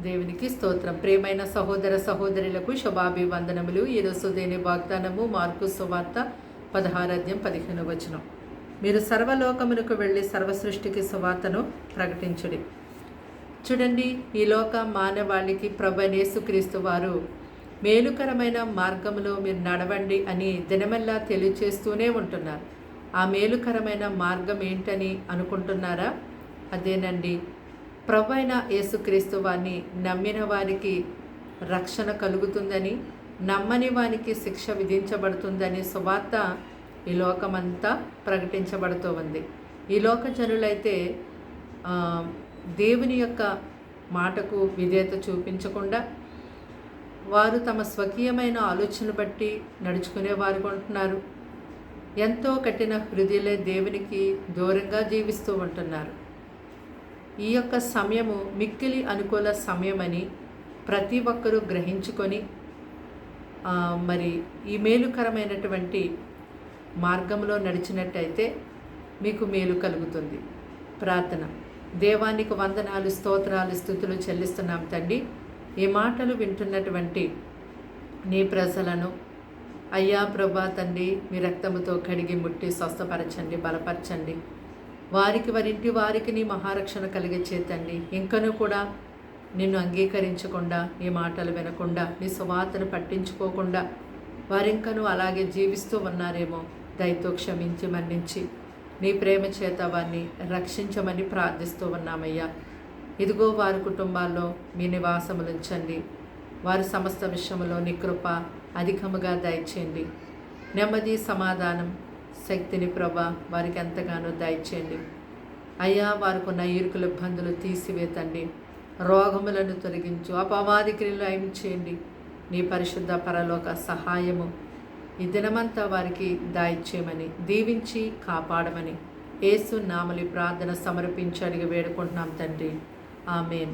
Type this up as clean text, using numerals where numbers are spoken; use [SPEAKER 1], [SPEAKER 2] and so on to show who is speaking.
[SPEAKER 1] దేవునికి స్తోత్రం. ప్రియమైన సహోదర సహోదరులకు శుభాభివందనములు. ఈరోజు దేని వాగ్దానము మార్కు సువార్త 16:15. మీరు సర్వలోకమునకు వెళ్ళి సర్వ సృష్టికి సువార్తను ప్రకటించుడి. చూడండి, ఈ లోక మానవాళికి ప్రభువైన యేసుక్రీస్తు వారు మేలుకరమైన మార్గంలో మీరు నడవండి అని దినమెల్లా తెలియచేస్తూనే ఉంటున్నారు. ఆ మేలుకరమైన మార్గం ఏంటని అనుకుంటున్నారా? అదేనండి, ప్రభు అయిన యేసుక్రీస్తు వారిని నమ్మిన వారికి రక్షణ కలుగుతుందని, నమ్మని వారికి శిక్ష విధించబడుతుందని సువార్త ఈ లోకమంతా ప్రకటించబడుతూ ఉంది. ఈ లోక జనులైతే దేవుని యొక్క మాటకు విధేయత చూపించకుండా వారు తమ స్వకీయమైన ఆలోచన బట్టి నడుచుకునేవారు ఉంటున్నారు. ఎంతో కఠిన హృదయులే దేవునికి దూరంగా జీవిస్తూ ఉంటున్నారు. ఈ యొక్క సమయము మిక్కిలి అనుకూల సమయమని ప్రతి ఒక్కరూ గ్రహించుకొని మరి ఈ మేలుకరమైనటువంటి మార్గంలో నడిచినట్టయితే మీకు మేలు కలుగుతుంది. ప్రార్థన. దేవానికి వందనాలు, స్తోత్రాలు, స్తుతులు చెల్లిస్తున్నాం తండ్రి. ఈ మాటలు వింటున్నటువంటి నీ ప్రజలను అయ్యా ప్రభా తండ్రి, మీ రక్తముతో కడిగి ముట్టి స్వస్థపరచండి, బలపరచండి. వారింటి వారికి నీ మహారక్షణ కలిగే చేతండి. ఇంకనూ కూడా నిన్ను అంగీకరించకుండా, నీ మాటలు వినకుండా, నీ సువార్తను పట్టించుకోకుండా వారింకనూ అలాగే జీవిస్తూ ఉన్నారేమో దయతో క్షమించి మన్నించి నీ ప్రేమ చేత వారిని రక్షించమని ప్రార్థిస్తూ ఉన్నామయ్యా. ఇదిగో వారి కుటుంబాల్లో మీ నివాసములుంచండి. వారి సమస్త విషయంలో నీ కృప అధికముగా దయచేయండి. నెమ్మది, సమాధానం, శక్తిని ప్రభా వారికి ఎంతగానో దయచేయండి అయ్యా. వారికి ఉన్న ఇరుకుల ఇబ్బందులు తీసివేతండి. రోగములను తొలగించు, అపవాది క్రియలు అయించేయండి. నీ పరిశుద్ధ పరలోక సహాయము ఈ దినమంతా వారికి దయచేయమని, దీవించి కాపాడమని యేసు నామములో ప్రార్థన సమర్పించి అడిగి వేడుకుంటున్నాం తండ్రి. ఆమేన్.